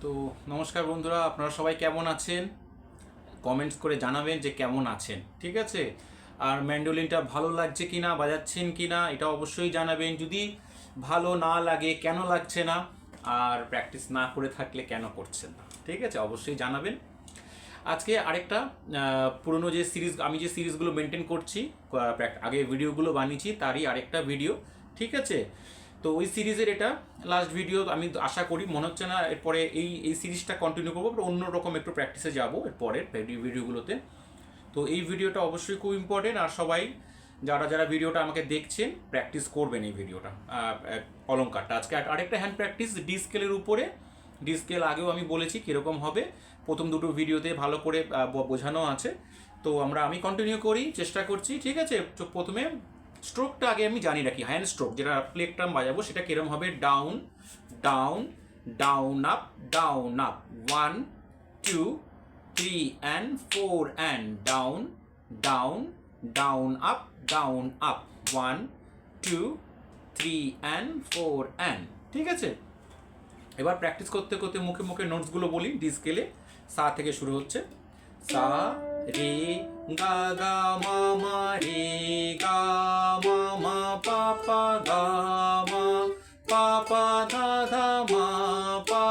তো নমস্কার বন্ধুরা, আপনারা সবাই কেমন আছেন? কমেন্টস করে জানাবেন যে কেমন আছেন, ঠিক আছে? আর ম্যান্ডোলিনটা ভালো লাগছে কি না, বাজাচ্ছেন কি না, এটা অবশ্যই জানাবেন। যদি ভালো না লাগে কেন লাগছে না, আর প্র্যাকটিস না করে থাকলে কেন করছেন না, ঠিক আছে? অবশ্যই জানাবেন। আজকে আরেকটা পুরনো যে সিরিজ, আমি যে সিরিজগুলো মেনটেন করছি, আগে ভিডিওগুলো বানিয়েছি তারই আরেকটা ভিডিও, ঠিক আছে? তো ওই সিরিজের এটা লাস্ট ভিডিও। আমি আশা করি, মনে হচ্ছে না এরপরে এই সিরিজটা কন্টিনিউ করবো, অন্যরকম একটু প্র্যাকটিসে যাবো এরপরের ভিডিওগুলোতে। তো এই ভিডিওটা অবশ্যই খুব ইম্পর্টেন্ট, আর সবাই যারা যারা ভিডিওটা আমাকে দেখছেন প্র্যাকটিস করবেন এই ভিডিওটা, অলঙ্কারটা। আজকে আরেকটা হ্যান্ড প্র্যাকটিস ডি স্কেলের উপরে। ডি স্কেল আগেও আমি বলেছি কীরকম হবে, প্রথম দুটো ভিডিওতে ভালো করে বোঝানো আছে। তো আমি কন্টিনিউ করি, চেষ্টা করছি, ঠিক আছে? তো প্রথমে স্ট্রোকটা আগে আমি জানি রাখি। হ্যান্ড স্ট্রোক যেটা প্লেকটা বাজাবো সেটা কিরম হবে, down down down up down up, 1 2 3 and 4 and down down down up down up, 1 2 3 and 4 and, ঠিক আছে? এবার প্র্যাকটিস করতে করতে মুখে মুখে নোটসগুলো বলি। ডি স্কেলে সা থেকে শুরু হচ্ছে, সা রে গা গা মা মা রে গা মা মা পা পা গা মা পা পা ধা ধা মা পা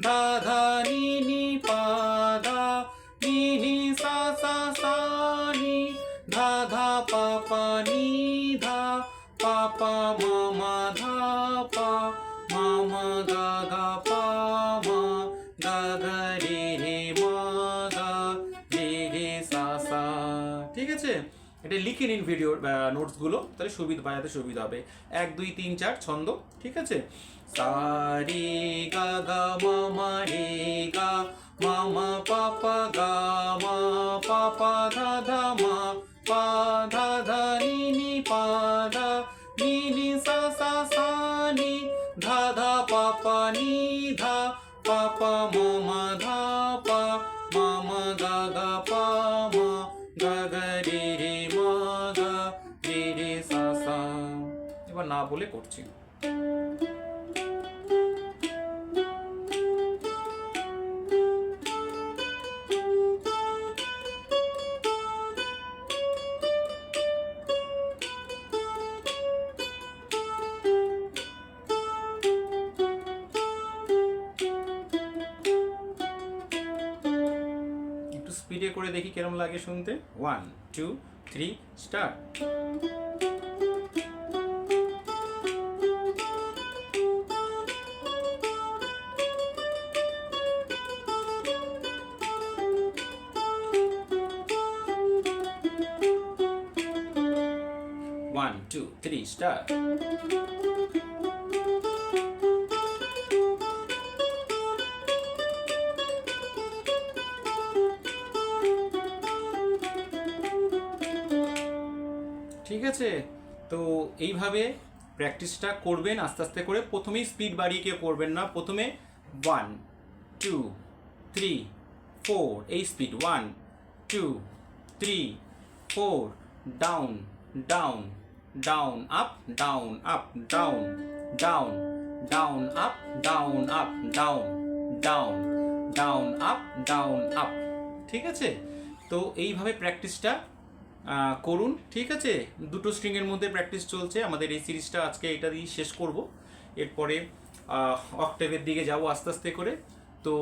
ধা ধা নি নি পা ধা নি নি সা সা সা নি ধা ধা পা পা নি ধা পা পা মা মা ধা পা মা মা গা গা পা মা গা গা রে রে মা গা রে রে সা সা, ঠিক আছে? এটা লিখে নিন ভিডিওর নোটসগুলো, তাহলে বাজাতে সুবিধা হবে। 1 2 3 4 ছন্দ, ঠিক আছে? সা রে গা গা মা মা রে গা মা মা পা পা গা মা পা পা ধা ধা মা পা ধা ধা নি নি পা ধা নি নি সা সা সা নি ধা ধা পা পা নি ধা পা পা মা মা ধা পা মা মা গা গা পা মা গা গা রে রে মা গা রে রে সা সা। এবার না বলে করছি। স্পিডে করে দেখি কেরম লাগে শুনতে। 1 2 3 স্টার্ট। 1 2 3 স্টার্ট। ঠিক আছে? তো এইভাবে প্র্যাকটিসটা করবেন আস্তে আস্তে করে। প্রথমেই স্পিড বাড়িয়ে কেউ করবেন না। প্রথমে 1 2 3 4, এই speed 1 2 3 4, down down down up down up down down down up down up down down down up down up, ঠিক আছে? তো এইভাবে প্র্যাকটিসটা করুন, ঠিক আছে? দুটো স্ট্রিংয়ের মধ্যে প্র্যাকটিস চলছে আমাদের এই সিরিজটা। আজকে এটা দিয়ে শেষ করব, এরপরে অক্টেভের দিকে যাব আস্তে আস্তে করে। তো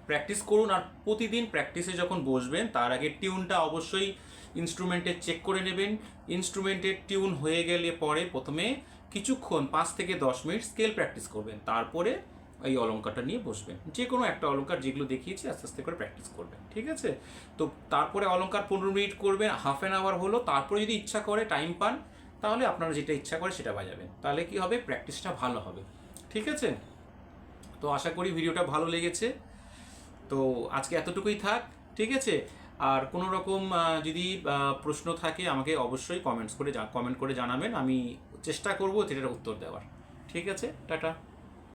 প্র্যাকটিস করুন, আর প্রতিদিন প্র্যাকটিসে যখন বসবেন তার আগে টিউনটা অবশ্যই ইনস্ট্রুমেন্টের চেক করে নেবেন। ইনস্ট্রুমেন্টের টিউন হয়ে গেলে পরে প্রথমে কিছুক্ষণ 5 থেকে 10 মিনিট স্কেল প্র্যাকটিস করবেন, তারপরে এই অলঙ্কারটা নিয়ে বসবেন। যে কোনো একটা অলঙ্কার যেগুলো দেখিয়েছি আস্তে আস্তে করে প্র্যাকটিস করবেন, ঠিক আছে? তো তারপরে অলঙ্কার 15 মিনিট করবেন, হাফ অ্যান আওয়ার হলো। তারপরে যদি ইচ্ছা করে, টাইম পান, তাহলে আপনারা যেটা ইচ্ছা করে সেটা বাজাবেন। তাহলে কি হবে, প্র্যাকটিসটা ভালো হবে, ঠিক আছে? তো আশা করি ভিডিওটা ভালো লেগেছে। তো আজকে এতটুকুই থাক, ঠিক আছে? আর কোনো রকম যদি প্রশ্ন থাকে আমাকে অবশ্যই কমেন্ট করে জানাবেন। আমি চেষ্টা করবো সেটার উত্তর দেওয়ার, ঠিক আছে? টাটা।